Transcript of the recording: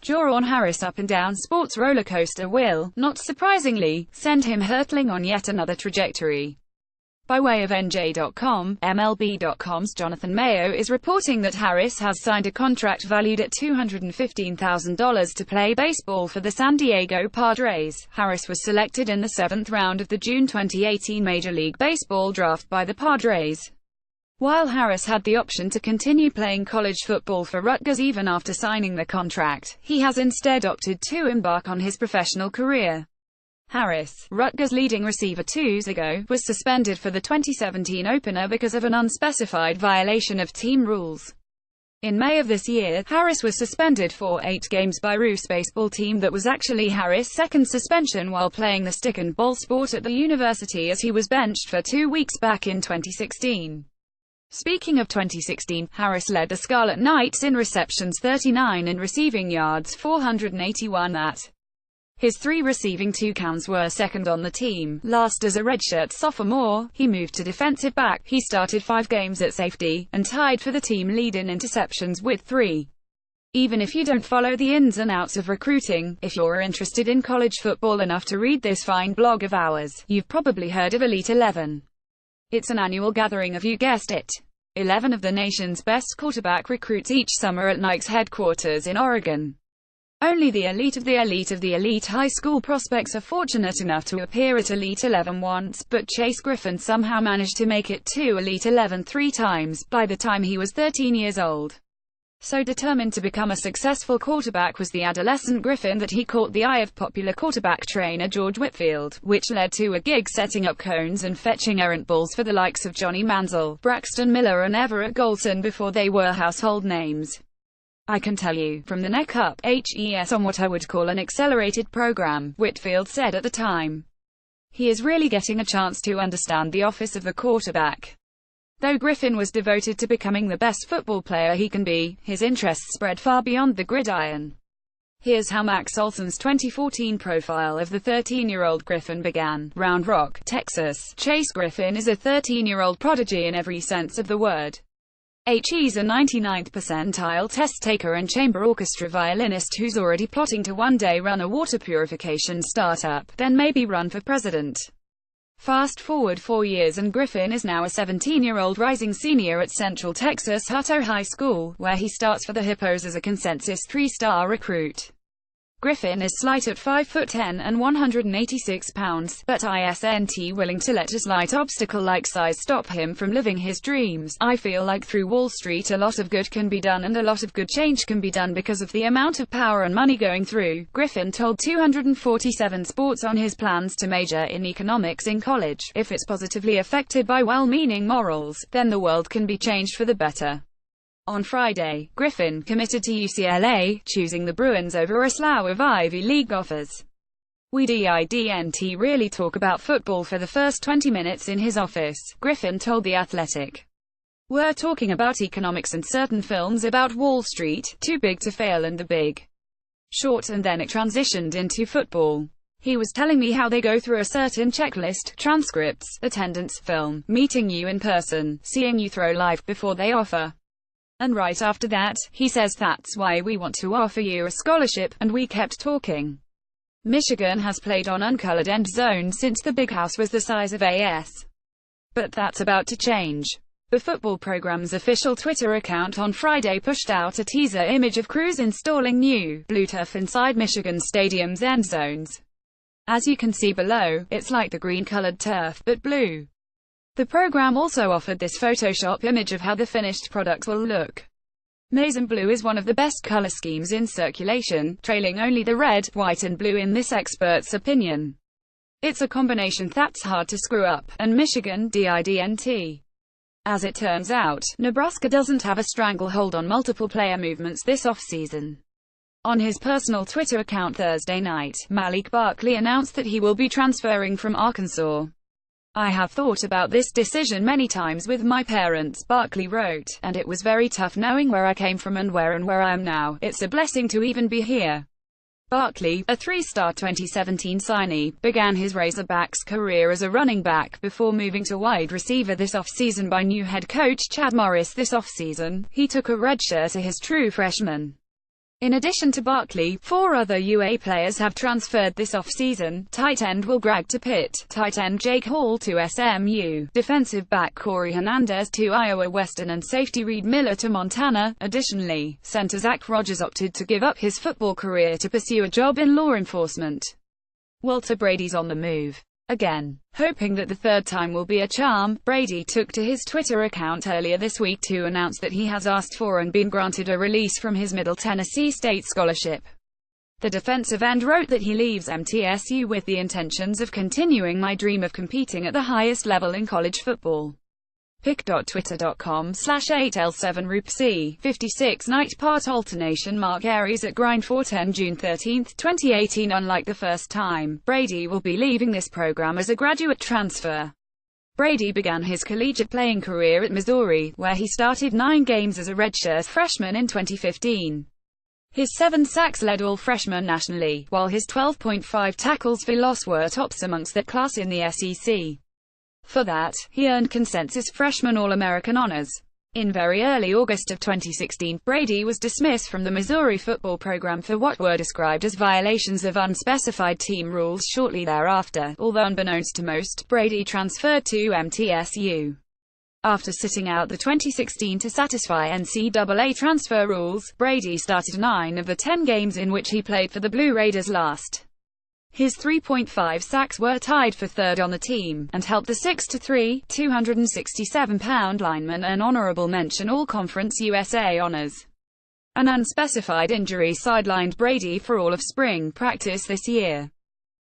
Jawuan Harris' up-and-down sports rollercoaster will, not surprisingly, send him hurtling on yet another trajectory. By way of NJ.com, MLB.com's Jonathan Mayo is reporting that Harris has signed a contract valued at $215,000 to play baseball for the San Diego Padres. Harris was selected in the 7th round of the June 2018 Major League Baseball draft by the Padres. While Harris had the option to continue playing college football for Rutgers even after signing the contract, he has instead opted to embark on his professional career. Harris, Rutgers' leading receiver 2 years ago, was suspended for the 2017 opener because of an unspecified violation of team rules. In May of this year, Harris was suspended for 8 games by Ruth's baseball team that was actually Harris' second suspension while playing the stick and ball sport at the university, as he was benched for 2 weeks back in 2016. Speaking of 2016, Harris led the Scarlet Knights in receptions 39 and receiving yards 481 at. His 3 receiving touchdowns were second on the team. Last as a redshirt sophomore, he moved to defensive back. He started 5 games at safety, and tied for the team lead in interceptions with 3. Even if you don't follow the ins and outs of recruiting, if you're interested in college football enough to read this fine blog of ours, you've probably heard of Elite 11. It's an annual gathering of, you guessed it, 11 of the nation's best quarterback recruits each summer at Nike's headquarters in Oregon. Only the elite of the elite of the elite high school prospects are fortunate enough to appear at Elite 11 once, but Chase Griffin somehow managed to make it to Elite 11 3 times, by the time he was 13 years old. So determined to become a successful quarterback was the adolescent Griffin that he caught the eye of popular quarterback trainer George Whitfield, which led to a gig setting up cones and fetching errant balls for the likes of Johnny Manziel, Braxton Miller and Everett Golson before they were household names. I can tell you, from the neck up, HES on what I would call an accelerated program, Whitfield said at the time. He is really getting a chance to understand the office of the quarterback. Though Griffin was devoted to becoming the best football player he can be, his interests spread far beyond the gridiron. Here's how Max Olson's 2014 profile of the 13-year-old Griffin began. Round Rock, Texas. Chase Griffin is a 13-year-old prodigy in every sense of the word. He's a 99th percentile test-taker and chamber orchestra violinist who's already plotting to one day run a water purification startup, then maybe run for president. Fast forward 4 years and Griffin is now a 17-year-old rising senior at Central Texas Hutto High School, where he starts for the Hippos as a consensus 3-star recruit. Griffin is slight at 5'10" and 186 pounds, but isn't willing to let a slight obstacle like size stop him from living his dreams. I feel like through Wall Street a lot of good can be done and a lot of good change can be done because of the amount of power and money going through, Griffin told 247 Sports on his plans to major in economics in college. If it's positively affected by well-meaning morals, then the world can be changed for the better. On Friday, Griffin committed to UCLA, choosing the Bruins over a slew of Ivy League offers. We didn't really talk about football for the first 20 minutes in his office, Griffin told The Athletic. We're talking about economics and certain films about Wall Street, Too Big to Fail and The Big Short, and then it transitioned into football. He was telling me how they go through a certain checklist, transcripts, attendance, film, meeting you in person, seeing you throw live before they offer. And right after that, he says that's why we want to offer you a scholarship, and we kept talking. Michigan has played on uncolored end zone since the Big House was the size of AS. But that's about to change. The football program's official Twitter account on Friday pushed out a teaser image of crews installing new, blue turf inside Michigan Stadium's end zones. As you can see below, it's like the green-colored turf, but blue. The program also offered this Photoshop image of how the finished product will look. Maize and blue is one of the best color schemes in circulation, trailing only the red, white and blue in this expert's opinion. It's a combination that's hard to screw up, and Michigan didn't. As it turns out, Nebraska doesn't have a stranglehold on multiple player movements this offseason. On his personal Twitter account Thursday night, Malik Barkley announced that he will be transferring from Arkansas. I have thought about this decision many times with my parents, Barkley wrote, and it was very tough knowing where I came from and where I am now. It's a blessing to even be here. Barkley, a 3-star 2017 signee, began his Razorbacks career as a running back before moving to wide receiver this offseason by new head coach Chad Morris. This offseason, he took a redshirt as his true freshman. In addition to Barkley, 4 other UA players have transferred this offseason: tight end Will Gragg to Pitt, tight end Jake Hall to SMU, defensive back Corey Hernandez to Iowa Western, and safety Reed Miller to Montana. Additionally, center Zach Rogers opted to give up his football career to pursue a job in law enforcement. Walter Brady's on the move again. Hoping that the third time will be a charm, Brady took to his Twitter account earlier this week to announce that he has asked for and been granted a release from his Middle Tennessee State scholarship. The defensive end wrote that he leaves MTSU with the intentions of continuing my dream of competing at the highest level in college football. pic.twitter.com/8L7RoopC 56 Night Part Alternation Mark Aries at Grind 410 June 13, 2018. Unlike the first time, Brady will be leaving this program as a graduate transfer. Brady began his collegiate playing career at Missouri, where he started 9 games as a redshirt freshman in 2015. His 7 sacks led all freshmen nationally, while his 12.5 tackles for loss were tops amongst that class in the SEC. For that, he earned consensus freshman All-American honors. In very early August of 2016, Brady was dismissed from the Missouri football program for what were described as violations of unspecified team rules. Shortly thereafter, although unbeknownst to most, Brady transferred to MTSU. After sitting out the 2016 to satisfy NCAA transfer rules, Brady started 9 of the 10 games in which he played for the Blue Raiders last. His 3.5 sacks were tied for third on the team, and helped the 6'3", 267-pound lineman earn honorable mention All-Conference USA honors. An unspecified injury sidelined Brady for all of spring practice this year.